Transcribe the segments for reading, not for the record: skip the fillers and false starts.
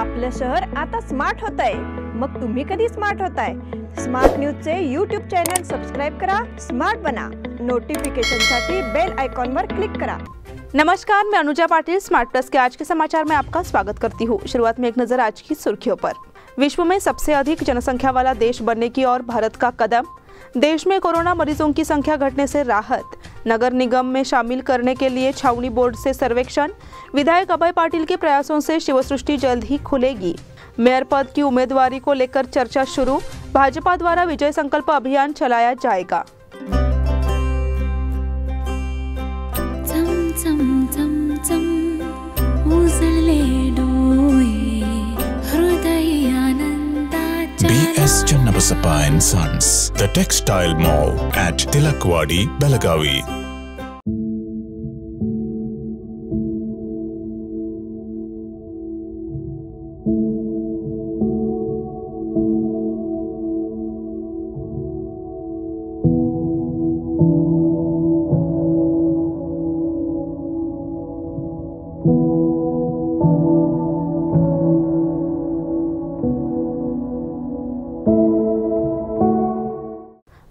आपलं शहर आता स्मार्ट होत आहे। मग तुम्ही कधी स्मार्ट होताय? स्मार्ट न्यूजचे यूट्यूब चॅनल सबस्क्राइब करा, स्मार्ट बना। नोटिफिकेशनसाठी बेल आइकॉन पर क्लिक करा। नमस्कार, मैं अनुजा पाटिल स्मार्ट प्लस के आज के समाचार में आपका स्वागत करती हूँ। शुरुआत में एक नजर आज की सुर्खियों पर। विश्व में सबसे अधिक जनसंख्या वाला देश बनने की ओर भारत का कदम। देश में कोरोना मरीजों की संख्या घटने से राहत। नगर निगम में शामिल करने के लिए छावनी बोर्ड से सर्वेक्षण। विधायक अभय पाटिल के प्रयासों से शिवसृष्टि जल्द ही खुलेगी। मेयर पद की उम्मीदवारी को लेकर चर्चा शुरू। भाजपा द्वारा विजय संकल्प अभियान चलाया जाएगा। BS Channabasappa and Sons, the Textile Mall at Tilakwadi, Belagavi.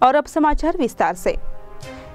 और अब समाचार विस्तार से।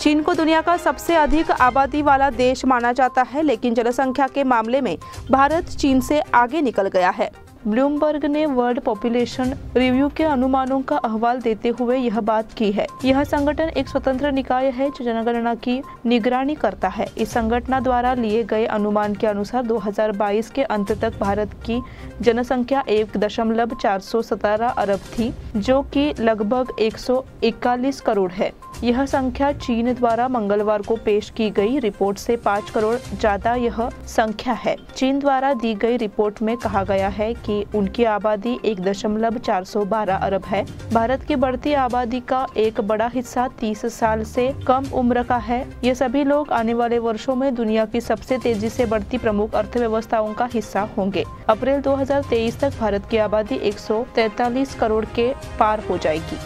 चीन को दुनिया का सबसे अधिक आबादी वाला देश माना जाता है, लेकिन जनसंख्या के मामले में भारत चीन से आगे निकल गया है। ब्लूमबर्ग ने वर्ल्ड पॉपुलेशन रिव्यू के अनुमानों का अहवाल देते हुए यह बात की है। यह संगठन एक स्वतंत्र निकाय है जो जनगणना की निगरानी करता है। इस संगठन द्वारा लिए गए अनुमान के अनुसार 2022 के अंत तक भारत की जनसंख्या 1.417 अरब थी, जो कि लगभग 141 करोड़ है। यह संख्या चीन द्वारा मंगलवार को पेश की गई रिपोर्ट से 5 करोड़ ज्यादा यह संख्या है। चीन द्वारा दी गई रिपोर्ट में कहा गया है कि उनकी आबादी 1.412 अरब है। भारत की बढ़ती आबादी का एक बड़ा हिस्सा 30 साल से कम उम्र का है। ये सभी लोग आने वाले वर्षों में दुनिया की सबसे तेजी से बढ़ती प्रमुख अर्थव्यवस्थाओं का हिस्सा होंगे। अप्रैल 2023 तक भारत की आबादी 143 करोड़ के पार हो जाएगी।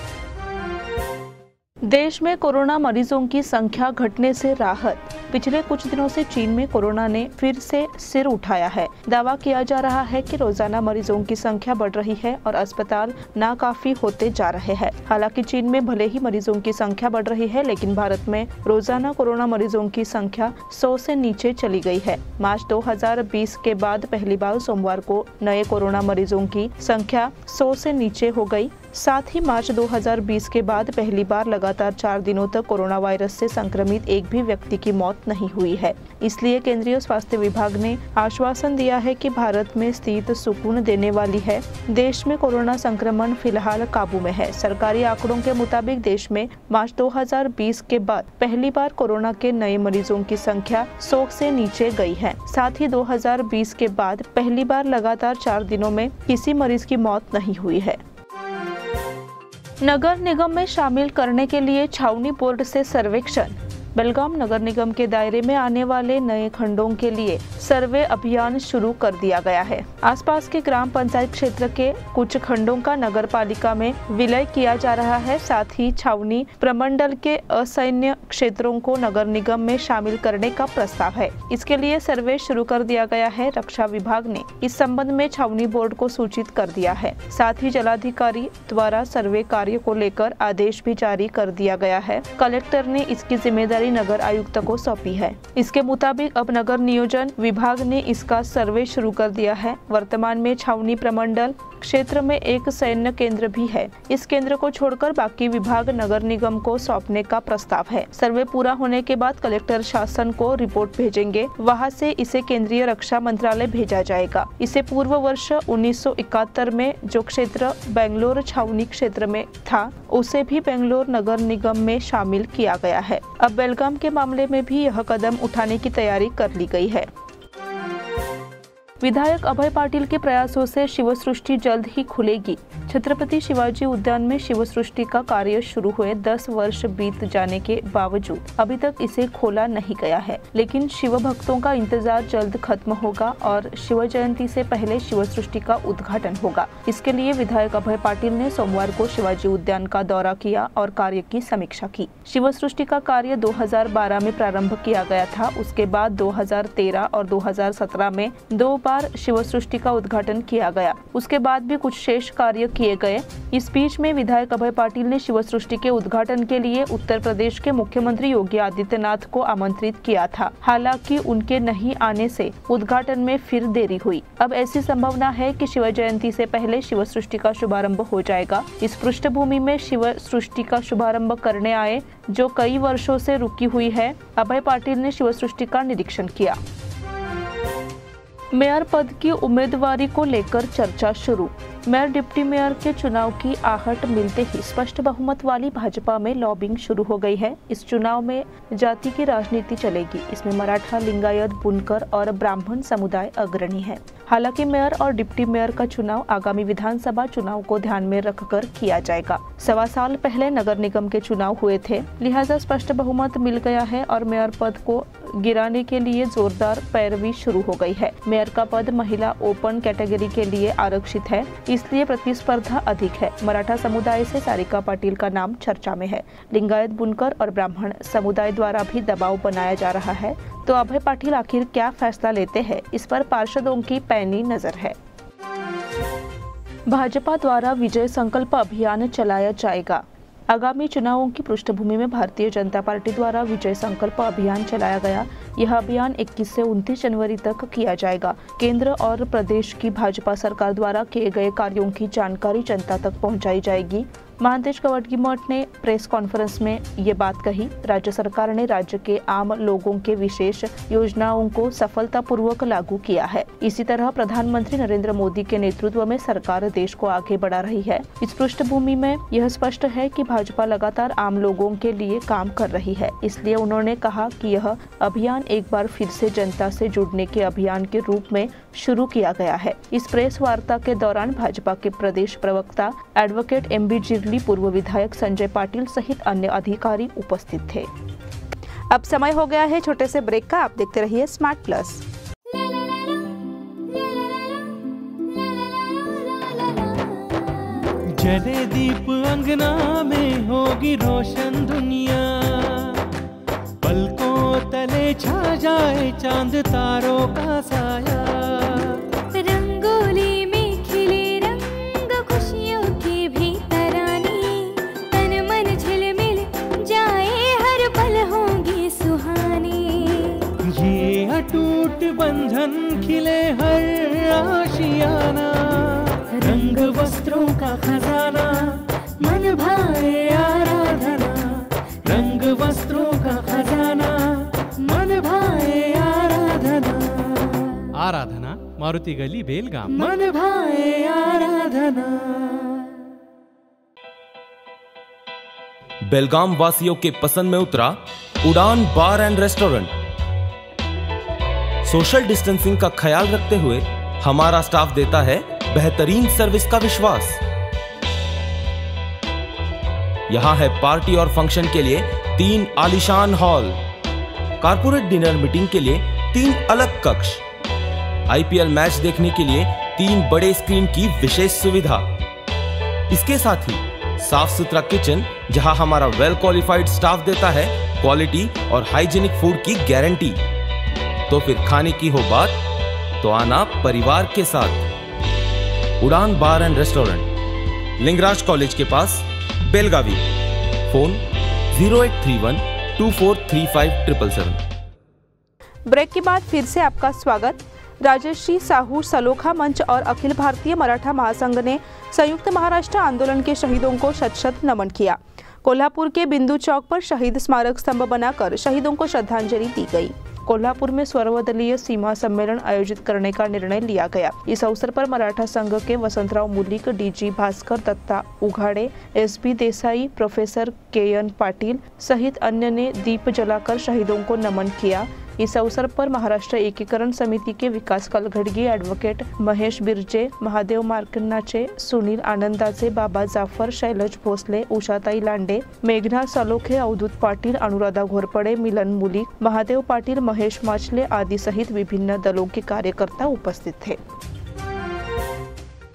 देश में कोरोना मरीजों की संख्या घटने से राहत। पिछले कुछ दिनों से चीन में कोरोना ने फिर से सिर उठाया है। दावा किया जा रहा है कि रोजाना मरीजों की संख्या बढ़ रही है और अस्पताल नाकाफी होते जा रहे हैं। हालांकि चीन में भले ही मरीजों की संख्या बढ़ रही है, लेकिन भारत में रोजाना कोरोना मरीजों की संख्या 100 से नीचे चली गई है। मार्च 2020 के बाद पहली बार सोमवार को नए कोरोना मरीजों की संख्या 100 से नीचे हो गई। साथ ही मार्च 2020 के बाद पहली बार लगातार 4 दिनों तक कोरोना वायरस से संक्रमित एक भी व्यक्ति की मौत नहीं हुई है। इसलिए केंद्रीय स्वास्थ्य विभाग ने आश्वासन दिया है कि भारत में स्थिति सुकून देने वाली है। देश में कोरोना संक्रमण फिलहाल काबू में है। सरकारी आंकड़ों के मुताबिक देश में मार्च 2020 के बाद पहली बार कोरोना के नए मरीजों की संख्या 100 से नीचे गई है। साथ ही 2020 के बाद पहली बार लगातार 4 दिनों में किसी मरीज की मौत नहीं हुई है। नगर निगम में शामिल करने के लिए छावनी बोर्ड से सर्वेक्षण। बेलगाम नगर निगम के दायरे में आने वाले नए खंडों के लिए सर्वे अभियान शुरू कर दिया गया है। आसपास के ग्राम पंचायत क्षेत्र के कुछ खंडों का नगर पालिका में विलय किया जा रहा है। साथ ही छावनी प्रमंडल के असैन्य क्षेत्रों को नगर निगम में शामिल करने का प्रस्ताव है। इसके लिए सर्वे शुरू कर दिया गया है। रक्षा विभाग ने इस संबंध में छावनी बोर्ड को सूचित कर दिया है। साथ ही जिलाधिकारी द्वारा सर्वे कार्य को लेकर आदेश भी जारी कर दिया गया है। कलेक्टर ने इसकी जिम्मेदारी नगर आयुक्त को सौंपी है। इसके मुताबिक अब नगर नियोजन विभाग ने इसका सर्वे शुरू कर दिया है। वर्तमान में छावनी प्रमंडल क्षेत्र में एक सैन्य केंद्र भी है। इस केंद्र को छोड़कर बाकी विभाग नगर निगम को सौंपने का प्रस्ताव है। सर्वे पूरा होने के बाद कलेक्टर शासन को रिपोर्ट भेजेंगे। वहां से इसे केंद्रीय रक्षा मंत्रालय भेजा जाएगा। इसे पूर्व वर्ष 1971 में जो क्षेत्र बेंगलोर छावनी क्षेत्र में था, उसे भी बेंगलोर नगर निगम में शामिल किया गया है। अब बेलगाम के मामले में भी यह कदम उठाने की तैयारी कर ली गई है। विधायक अभय पाटिल के प्रयासों से शिवसृष्टि जल्द ही खुलेगी। छत्रपति शिवाजी उद्यान में शिवसृष्टि का कार्य शुरू हुए 10 वर्ष बीत जाने के बावजूद अभी तक इसे खोला नहीं गया है, लेकिन शिव भक्तों का इंतजार जल्द खत्म होगा और शिव जयंती से पहले शिवसृष्टि का उद्घाटन होगा। इसके लिए विधायक अभय पाटिल ने सोमवार को शिवाजी उद्यान का दौरा किया और कार्य की समीक्षा की। शिवसृष्टि का कार्य 2012 में प्रारंभ किया गया था। उसके बाद 2013 और 2017 में 2 बार बार शिवसृष्टि का उद्घाटन किया गया। उसके बाद भी कुछ शेष कार्य किए गए। इस बीच में विधायक अभय पाटिल ने शिवसृष्टि के उद्घाटन के लिए उत्तर प्रदेश के मुख्यमंत्री योगी आदित्यनाथ को आमंत्रित किया था। हालांकि उनके नहीं आने से उद्घाटन में फिर देरी हुई। अब ऐसी संभावना है कि शिव जयंती से पहले शिवसृष्टि का शुभारंभ हो जाएगा। इस पृष्ठभूमि में शिवसृष्टि का शुभारंभ करने आए, जो कई वर्षों से रुकी हुई है, अभय पाटिल ने शिवसृष्टि का निरीक्षण किया। मेयर पद की उम्मीदवारी को लेकर चर्चा शुरू। मेयर डिप्टी मेयर के चुनाव की आहट मिलते ही स्पष्ट बहुमत वाली भाजपा में लॉबिंग शुरू हो गई है। इस चुनाव में जाति की राजनीति चलेगी। इसमें मराठा, लिंगायत, बुनकर और ब्राह्मण समुदाय अग्रणी है। हालांकि मेयर और डिप्टी मेयर का चुनाव आगामी विधानसभा चुनाव को ध्यान में रखकर किया जाएगा। 1.25 साल पहले नगर निगम के चुनाव हुए थे, लिहाजा स्पष्ट बहुमत मिल गया है और मेयर पद को गिराने के लिए जोरदार पैरवी शुरू हो गई है। मेयर का पद महिला ओपन कैटेगरी के लिए आरक्षित है, इसलिए प्रतिस्पर्धा अधिक है। मराठा समुदाय से सारिका पाटिल का नाम चर्चा में है। लिंगायत, बुनकर और ब्राह्मण समुदाय द्वारा भी दबाव बनाया जा रहा है। तो अभय पाटिल आखिर क्या फैसला लेते हैं, इस पर पार्षदों की पैनी नजर है। भाजपा द्वारा विजय संकल्प अभियान चलाया जाएगा। आगामी चुनावों की पृष्ठभूमि में भारतीय जनता पार्टी द्वारा विजय संकल्प अभियान चलाया गया। यह अभियान 21 से 29 जनवरी तक किया जाएगा। केंद्र और प्रदेश की भाजपा सरकार द्वारा किए गए कार्यों की जानकारी जनता तक पहुंचाई जाएगी। महांतेश कवटगीमठ ने प्रेस कॉन्फ्रेंस में ये बात कही। राज्य सरकार ने राज्य के आम लोगों के विशेष योजनाओं को सफलतापूर्वक लागू किया है। इसी तरह प्रधानमंत्री नरेंद्र मोदी के नेतृत्व में सरकार देश को आगे बढ़ा रही है। इस पृष्ठभूमि में यह स्पष्ट है कि भाजपा लगातार आम लोगों के लिए काम कर रही है। इसलिए उन्होंने कहा कि यह अभियान एक बार फिर से जनता से जुड़ने के अभियान के रूप में शुरू किया गया है। इस प्रेस वार्ता के दौरान भाजपा के प्रदेश प्रवक्ता एडवोकेट MB जिरली, पूर्व विधायक संजय पाटिल सहित अन्य अधिकारी उपस्थित थे। अब समय हो गया है छोटे से ब्रेक का। आप देखते रहिए स्मार्ट प्लस। जले दीप अंगना में होगी रोशन दुनिया, पलकों तले छा जाए चांद तारों का साया। रंगोली में खिले रंग खुशियों की भी तरानी, तन मन झिलमिल जाए हर पल होंगी सुहानी। ये अटूट बंधन खिले हर आशियाना, रंग वस्त्रों का खजाना मन भाए आराधना। रंग वस्त्रों का खजाना मन भाए आराधना। आराधना मारुति गली बेलगाम। मन भाए आराधना। बेलगाम वासियों के पसंद में उतरा उड़ान बार एंड रेस्टोरेंट। सोशल डिस्टेंसिंग का ख्याल रखते हुए हमारा स्टाफ देता है बेहतरीन सर्विस का विश्वास। यहां है पार्टी और फंक्शन के लिए 3 आलीशान हॉल, कारपोरेट डिनर मीटिंग के लिए 3 अलग कक्ष, IPL मैच देखने के लिए 3 बड़े स्क्रीन की विशेष सुविधा। इसके साथ ही साफ सुथरा किचन, जहां हमारा वेल क्वालिफाइड स्टाफ देता है क्वालिटी और हाइजीनिक फूड की गारंटी। तो फिर खाने की हो बात तो आना परिवार के साथ। उड़ान बार एंड रेस्टोरेंट, लिंगराज कॉलेज के पास, बेलगावी। फोन 0831243577। ब्रेक के बाद फिर से आपका स्वागत। राजश्री साहू सलोखा मंच और अखिल भारतीय मराठा महासंघ ने संयुक्त महाराष्ट्र आंदोलन के शहीदों को शत-शत नमन किया। कोल्हापुर के बिंदु चौक पर शहीद स्मारक स्तंभ बनाकर शहीदों को श्रद्धांजलि दी गई। कोल्हापुर में सर्वदलीय सीमा सम्मेलन आयोजित करने का निर्णय लिया गया। इस अवसर पर मराठा संघ के Vasantrao Mulik, DG Bhaskar, Datta Ughade, SB Desai, professor KN Patil सहित अन्य ने दीप जलाकर शहीदों को नमन किया। इस अवसर पर महाराष्ट्र एकीकरण समिति के विकास कलघडगी, एडवोकेट महेश बिर्जे, महादेव मार्कन्नाचे, सुनील आनंदाचे, बाबा जाफर, शैलज भोसले, उषाताई लांडे, मेघना सलोखे, अवधूत पाटिल, अनुराधा घोरपड़े, मिलन मुलिक, महादेव पाटिल, महेश माचले आदि सहित विभिन्न दलों के कार्यकर्ता उपस्थित थे।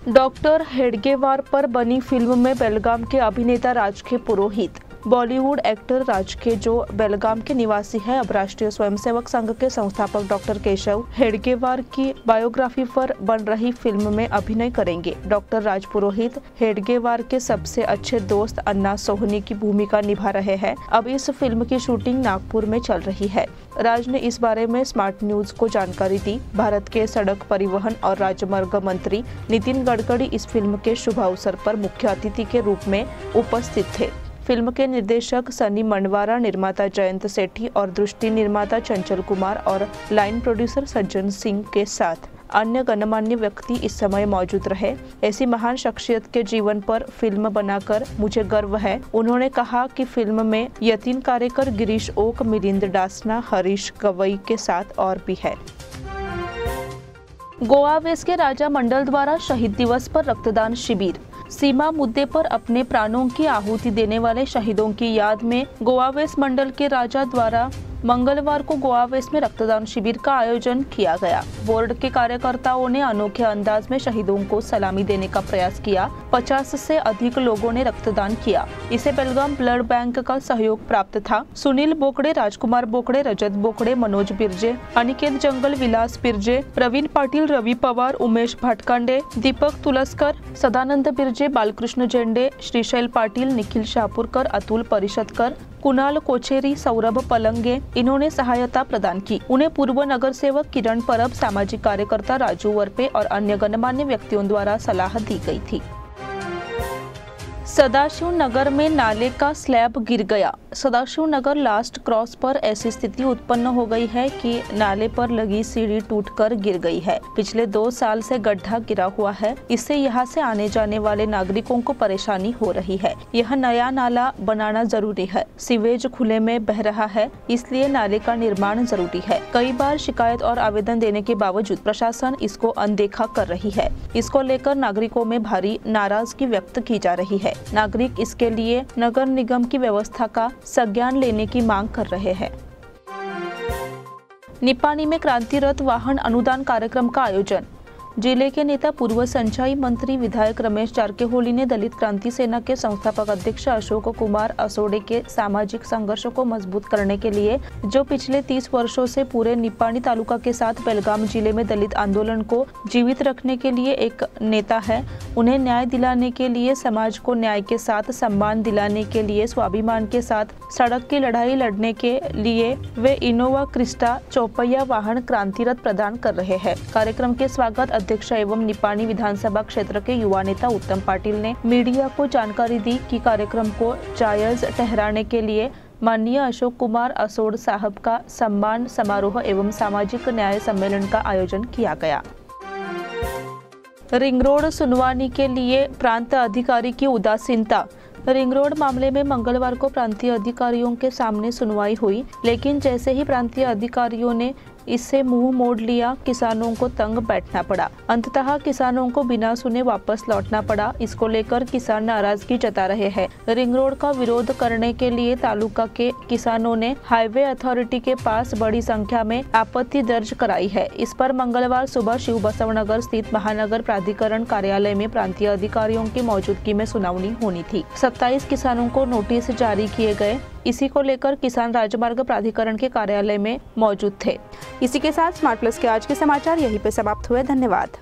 डॉक्टर हेडगेवार पर बनी फिल्म में बेलगाम के अभिनेता राजके पुरोहित बॉलीवुड एक्टर राजके, जो बेलगाम के निवासी है, अब राष्ट्रीय स्वयंसेवक संघ के संस्थापक डॉक्टर केशव हेडगेवार की बायोग्राफी पर बन रही फिल्म में अभिनय करेंगे। डॉक्टर राजपुरोहित हेडगेवार के सबसे अच्छे दोस्त अन्ना सोहनी की भूमिका निभा रहे हैं। अब इस फिल्म की शूटिंग नागपुर में चल रही है। राज ने इस बारे में स्मार्ट न्यूज को जानकारी दी। भारत के सड़क परिवहन और राजमार्ग मंत्री नितिन गडकरी इस फिल्म के शुभ अवसर पर मुख्य अतिथि के रूप में उपस्थित थे। फिल्म के निर्देशक सनी मंडवारा, निर्माता जयंत सेठी और दृष्टि निर्माता चंचल कुमार और लाइन प्रोड्यूसर सज्जन सिंह के साथ अन्य गणमान्य व्यक्ति इस समय मौजूद रहे। ऐसी महान शख्सियत के जीवन पर फिल्म बनाकर मुझे गर्व है। उन्होंने कहा कि फिल्म में यतीन कारेकर, गिरीश ओक, मिलिंद डासना, हरीश गवई के साथ और भी है। गोवा वेस्ट के राजा मंडल द्वारा शहीद दिवस पर रक्तदान शिविर। सीमा मुद्दे पर अपने प्राणों की आहुति देने वाले शहीदों की याद में गोवा वेस्ट मंडल के राजा द्वारा मंगलवार को गोवा वेस्ट में रक्तदान शिविर का आयोजन किया गया। बोर्ड के कार्यकर्ताओं ने अनोखे अंदाज में शहीदों को सलामी देने का प्रयास किया। 50 से अधिक लोगों ने रक्तदान किया। इसे बेलगाम ब्लड बैंक का सहयोग प्राप्त था। सुनील बोकड़े, राजकुमार बोकड़े, रजत बोकड़े, मनोज बिरजे, अनिकेत जंगल, विलास बिरजे, प्रवीण पाटिल, रवि पवार, उमेश भाटकांडे, दीपक तुलस्कर, सदानंद बिरजे, बालकृष्ण जेंडे, श्रीशैल पाटिल, निखिल शाहपुरकर, अतुल परिषदकर, कुणाल कोचेरी, सौरभ पलंगे इन्होंने सहायता प्रदान की। उन्हें पूर्व नगर सेवक किरण परब, सामाजिक कार्यकर्ता राजू वरपे और अन्य गणमान्य व्यक्तियों द्वारा सलाह दी गई थी। सदाशिव नगर में नाले का स्लैब गिर गया। सदाशिव नगर लास्ट क्रॉस पर ऐसी स्थिति उत्पन्न हो गई है कि नाले पर लगी सीढ़ी टूटकर गिर गई है। पिछले 2 साल से गड्ढा गिरा हुआ है। इससे यहाँ से आने जाने वाले नागरिकों को परेशानी हो रही है। यह नया नाला बनाना जरूरी है। सीवेज खुले में बह रहा है, इसलिए नाले का निर्माण जरूरी है। कई बार शिकायत और आवेदन देने के बावजूद प्रशासन इसको अनदेखा कर रही है। इसको लेकर नागरिकों में भारी नाराजगी व्यक्त की जा रही है। नागरिक इसके लिए नगर निगम की व्यवस्था का संज्ञान लेने की मांग कर रहे हैं। निपानी में क्रांति रथ वाहन अनुदान कार्यक्रम का आयोजन। जिले के नेता पूर्व सिंचाई मंत्री विधायक रमेश जारकीहोली ने दलित क्रांति सेना के संस्थापक अध्यक्ष अशोक कुमार असोडे के सामाजिक संघर्ष को मजबूत करने के लिए, जो पिछले 30 वर्षों से पूरे निपानी तालुका के साथ बेलगाम जिले में दलित आंदोलन को जीवित रखने के लिए एक नेता है, उन्हें न्याय दिलाने के लिए, समाज को न्याय के साथ सम्मान दिलाने के लिए, स्वाभिमान के साथ सड़क की लड़ाई लड़ने के लिए वे इनोवा क्रिस्टा चौपहिया वाहन क्रांति रथ प्रदान कर रहे हैं। कार्यक्रम के स्वागत अध्यक्ष एवं निपानी विधानसभा क्षेत्र के युवा नेता उत्तम पाटिल ने मीडिया को जानकारी दी कि कार्यक्रम को जायज ठहराने के लिए माननीय अशोक कुमार असोड साहब का सम्मान समारोह एवं सामाजिक न्याय सम्मेलन का आयोजन किया गया। रिंग रोड सुनवाई के लिए प्रांत अधिकारी की उदासीनता। रिंग रोड मामले में मंगलवार को प्रांतीय अधिकारियों के सामने सुनवाई हुई, लेकिन जैसे ही प्रांतीय अधिकारियों ने इससे मुंह मोड़ लिया, किसानों को तंग बैठना पड़ा। अंततः किसानों को बिना सुने वापस लौटना पड़ा। इसको लेकर किसान नाराजगी जता रहे हैं। रिंग रोड का विरोध करने के लिए तालुका के किसानों ने हाईवे अथॉरिटी के पास बड़ी संख्या में आपत्ति दर्ज कराई है। इस पर मंगलवार सुबह शिव बसवनगर स्थित महानगर प्राधिकरण कार्यालय में प्रांतीय अधिकारियों की मौजूदगी में सुनवाई होनी थी। 27 किसानों को नोटिस जारी किए गए। इसी को लेकर किसान राजमार्ग प्राधिकरण के कार्यालय में मौजूद थे। इसी के साथ स्मार्ट प्लस के आज के समाचार यहीं पे समाप्त हुए। धन्यवाद।